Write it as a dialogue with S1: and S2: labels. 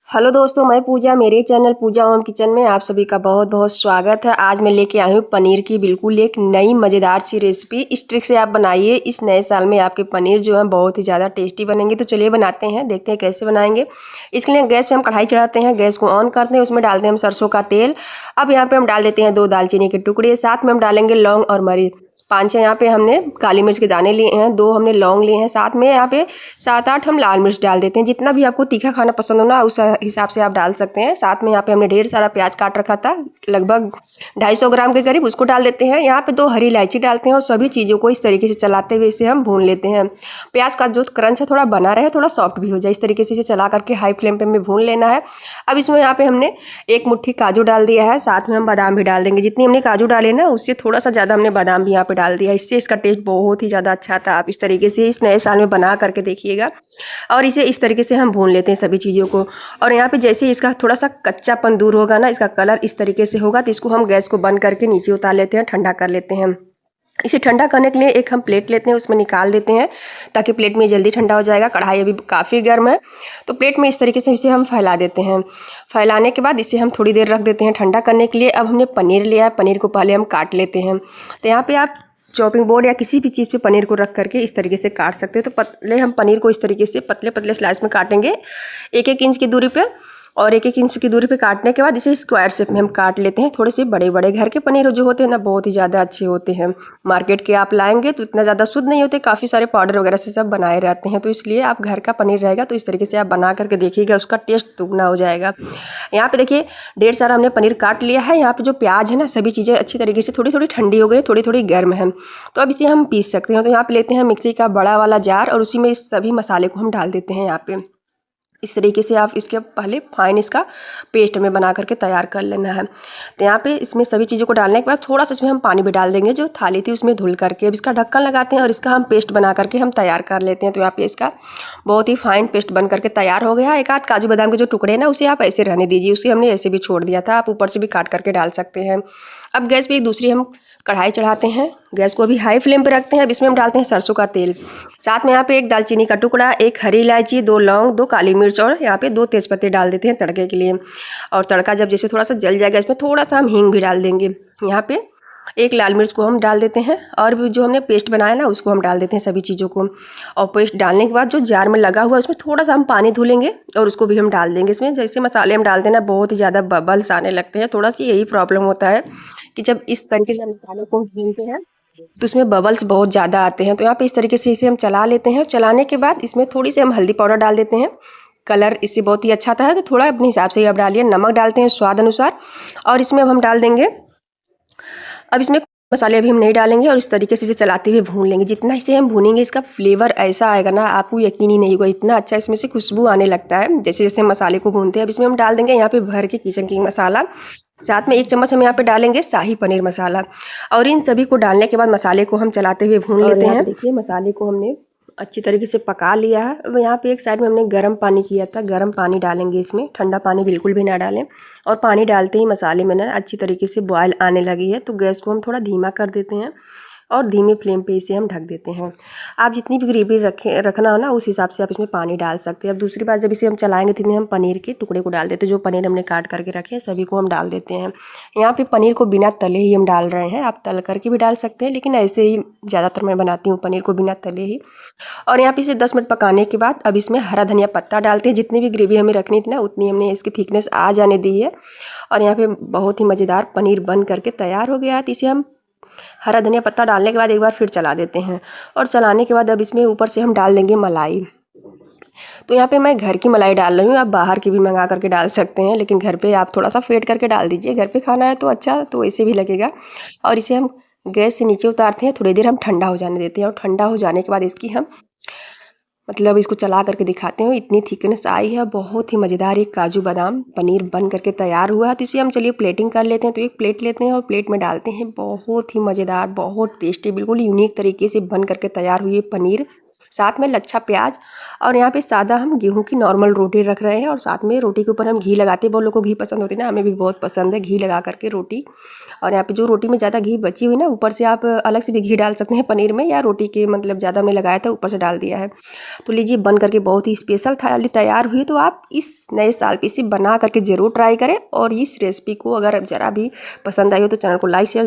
S1: Hello दोस्तों, मैं पूजा। मेरे चैनल पूजा होम किचन में आप सभी का बहुत बहुत स्वागत है। आज मैं लेके आई हूँ पनीर की बिल्कुल एक नई मज़ेदार सी रेसिपी। इस ट्रिक से आप बनाइए, इस नए साल में आपके पनीर जो है बहुत ही ज़्यादा टेस्टी बनेंगे। तो चलिए बनाते हैं, देखते हैं कैसे बनाएंगे। इसके लिए गैस पे हम कढ़ाई चढ़ाते हैं, गैस को ऑन करते हैं, उसमें डालते हैं हम सरसों का तेल। अब यहाँ पे हम डाल देते हैं 2 दालचीनी के टुकड़े, साथ में हम डालेंगे लौंग और मरीच। 5-6 यहाँ पे हमने काली मिर्च के दाने लिए हैं, 2 हमने लौंग लिए हैं, साथ में यहाँ पे 7-8 हम लाल मिर्च डाल देते हैं। जितना भी आपको तीखा खाना पसंद हो ना, उस हिसाब से आप डाल सकते हैं। साथ में यहाँ पे हमने ढेर सारा प्याज काट रखा था, लगभग 250 ग्राम के करीब, उसको डाल देते हैं। यहाँ पे 2 हरी इलायची डालते हैं और सभी चीज़ों को इस तरीके से चलाते हुए इसे हम भून लेते हैं। प्याज का जो क्रंच है थोड़ा बना रहे, थोड़ा सॉफ्ट भी हो जाए, इस तरीके से इसे चला करके हाई फ्लेम पे हमें भून लेना है। अब इसमें यहाँ पे हमने 1 मुट्ठी काजू डाल दिया है, साथ में हम बादाम भी डाल देंगे। जितनी हमने काजू डाले ना, उससे थोड़ा सा ज़्यादा हमने बादाम भी यहाँ पे डाल दिया, इससे इसका टेस्ट बहुत ही ज़्यादा अच्छा था। आप इस तरीके से इस नए साल में बना करके देखिएगा। और इसे इस तरीके से हम भून लेते हैं सभी चीज़ों को। और यहाँ पे जैसे इसका थोड़ा सा कच्चापन दूर होगा ना, इसका कलर इस तरीके से होगा, तो इसको हम गैस को बंद करके नीचे उतार लेते हैं, ठंडा कर लेते हैं। इसे ठंडा करने के लिए एक हम प्लेट लेते हैं, उसमें निकाल देते हैं ताकि प्लेट में जल्दी ठंडा हो जाएगा। कढ़ाई अभी काफ़ी गर्म है, तो प्लेट में इस तरीके से इसे हम फैला देते हैं। फैलाने के बाद इसे हम थोड़ी देर रख देते हैं ठंडा करने के लिए। अब हमने पनीर लिया है, पनीर को पहले हम काट लेते हैं। तो यहाँ पे आप चॉपिंग बोर्ड या किसी भी चीज़ पे पनीर को रख करके इस तरीके से काट सकते हैं। तो पहले हम पनीर को इस तरीके से पतले पतले स्लाइस में काटेंगे, 1-1 इंच की दूरी पे। और 1-1 इंच की दूरी पे काटने के बाद इसे स्क्वायर शेप में हम काट लेते हैं। थोड़े से बड़े बड़े घर के पनीर जो होते हैं ना, बहुत ही ज़्यादा अच्छे होते हैं। मार्केट के आप लाएंगे तो इतना ज़्यादा शुद्ध नहीं होते, काफ़ी सारे पाउडर वगैरह से सब बनाए रहते हैं। तो इसलिए आप घर का पनीर रहेगा तो इस तरीके से आप बना करके देखिएगा, उसका टेस्ट दुगना हो जाएगा। यहाँ पे देखिए ढेर सारा हमने पनीर काट लिया है। यहाँ पे जो प्याज है ना, सभी चीज़ें अच्छी तरीके से थोड़ी थोड़ी ठंडी हो गई, थोड़ी थोड़ी गर्म है। तो अब इसे हम पीस सकते हैं। तो यहाँ पे लेते हैं मिक्सी का बड़ा वाला जार और उसी में इस सभी मसाले को हम डाल देते हैं। यहाँ पे इस तरीके से आप इसके पहले फाइन इसका पेस्ट हमें बना करके तैयार कर लेना है। तो यहाँ पे इसमें सभी चीज़ों को डालने के बाद थोड़ा सा इसमें हम पानी भी डाल देंगे, जो थाली थी उसमें धुल करके। अब इसका ढक्कन लगाते हैं और इसका हम पेस्ट बना करके हम तैयार कर लेते हैं। तो यहाँ पे इसका बहुत ही फाइन पेस्ट बन करके तैयार हो गया है। एक आध काजू बादाम के जो टुकड़े हैं ना, उसे आप ऐसे रहने दीजिए, उसे हमने ऐसे भी छोड़ दिया था, आप ऊपर से भी काट करके डाल सकते हैं। अब गैस पे एक दूसरी हम कढ़ाई चढ़ाते हैं, गैस को अभी हाई फ्लेम पे रखते हैं। अब इसमें हम डालते हैं सरसों का तेल, साथ में यहाँ पे 1 दालचीनी का टुकड़ा, 1 हरी इलायची, 2 लौंग, 2 काली मिर्च और यहाँ पे 2 तेज़पत्ते डाल देते हैं तड़के के लिए। और तड़का जब जैसे थोड़ा सा जल जाएगा, इसमें थोड़ा सा हम हींग भी डाल देंगे। यहाँ पे 1 लाल मिर्च को हम डाल देते हैं और भी जो हमने पेस्ट बनाया ना, उसको हम डाल देते हैं सभी चीज़ों को। और पेस्ट डालने के बाद जो जार में लगा हुआ है, उसमें थोड़ा सा हम पानी धुलेंगे और उसको भी हम डाल देंगे। इसमें जैसे मसाले हम डालते हैं ना, बहुत ही ज़्यादा बबल्स आने लगते हैं। थोड़ा सी यही प्रॉब्लम होता है कि जब इस तरीके से मसालों को भूनते हैं तो उसमें बबल्स बहुत ज़्यादा आते हैं। तो यहाँ पे इस तरीके से इसे हम चला लेते हैं। चलाने के बाद इसमें थोड़ी सी हम हल्दी पाउडर डाल देते हैं, कलर इससे बहुत ही अच्छा आता है। तो थोड़ा अपने हिसाब से ही आप डालिए। नमक डालते हैं स्वाद अनुसार। और इसमें अब हम डाल देंगे, अब इसमें मसाले अभी हम नहीं डालेंगे और इस तरीके से इसे चलाते हुए भून लेंगे। जितना इसे हम भूनेंगे, इसका फ्लेवर ऐसा आएगा ना, आपको यकीन ही नहीं होगा, इतना अच्छा इसमें से खुशबू आने लगता है जैसे जैसे हम मसाले को भूनते हैं। अब इसमें हम डाल देंगे यहाँ पे भर के किचन किंग मसाला, साथ में 1 चम्मच हम यहाँ पे डालेंगे शाही पनीर मसाला। और इन सभी को डालने के बाद मसाले को हम चलाते हुए भून लेते हैं। देखिए मसाले को हमने अच्छी तरीके से पका लिया है। अब यहाँ पे एक साइड में हमने गर्म पानी किया था, गर्म पानी डालेंगे इसमें, ठंडा पानी बिल्कुल भी ना डालें। और पानी डालते ही मसाले में ना अच्छी तरीके से बॉयल आने लगी है, तो गैस को हम थोड़ा धीमा कर देते हैं और धीमे फ्लेम पे इसे हम ढक देते हैं। आप जितनी भी ग्रेवी रखना हो ना, उस हिसाब से आप इसमें पानी डाल सकते हैं। अब दूसरी बार जब इसे हम चलाएंगे तो हम पनीर के टुकड़े को डाल देते हैं, जो पनीर हमने काट करके रखे हैं सभी को हम डाल देते हैं। यहाँ पे पनीर को बिना तले ही हम डाल रहे हैं, आप तल करके भी डाल सकते हैं, लेकिन ऐसे ही ज़्यादातर मैं बनाती हूँ पनीर को बिना तले ही। और यहाँ पे इसे 10 मिनट पकाने के बाद अब इसमें हरा धनिया पत्ता डालते हैं। जितनी भी ग्रेवी हमें रखनी थी ना, उतनी हमने इसकी थिकनेस आ जाने दी है। और यहाँ पे बहुत ही मज़ेदार पनीर बन करके तैयार हो गया है। तो इसे हम हरा धनिया पत्ता डालने के बाद एक बार फिर चला देते हैं। और चलाने के बाद अब इसमें ऊपर से हम डाल देंगे मलाई। तो यहाँ पे मैं घर की मलाई डाल रही हूँ, आप बाहर की भी मंगा करके डाल सकते हैं, लेकिन घर पे आप थोड़ा सा फेंट करके डाल दीजिए। घर पे खाना है तो अच्छा, तो ऐसे भी लगेगा। और इसे हम गैस से नीचे उतारते हैं, थोड़ी देर हम ठंडा हो जाने देते हैं। और ठंडा हो जाने के बाद इसकी हम इसको चला करके दिखाते हैं। इतनी थिकनेस आई है, बहुत ही मज़ेदार एक काजू बादाम पनीर बन करके तैयार हुआ है। तो इसे हम चलिए प्लेटिंग कर लेते हैं। तो एक प्लेट लेते हैं और प्लेट में डालते हैं। बहुत ही मज़ेदार, बहुत टेस्टी, बिल्कुल यूनिक तरीके से बन करके तैयार हुई पनीर साथ में लच्छा प्याज और यहाँ पे सादा हम गेहूं की नॉर्मल रोटी रख रहे हैं और साथ में रोटी के ऊपर हम घी लगाते हैं। बहुत लोगों को घी पसंद होती है ना, हमें भी बहुत पसंद है घी लगा करके रोटी। और यहाँ पे जो रोटी में ज़्यादा घी बची हुई ना, ऊपर से आप अलग से भी घी डाल सकते हैं पनीर में, या रोटी के मतलब ज़्यादा में लगाया था ऊपर से डाल दिया है। तो लीजिए बन करके बहुत ही स्पेशल थाली तैयार हुई। तो आप इस नए साल पे इसे बना करके ज़रूर ट्राई करें और इस रेसिपी को अगर ज़रा भी पसंद आई हो तो चैनल को लाइक शेयर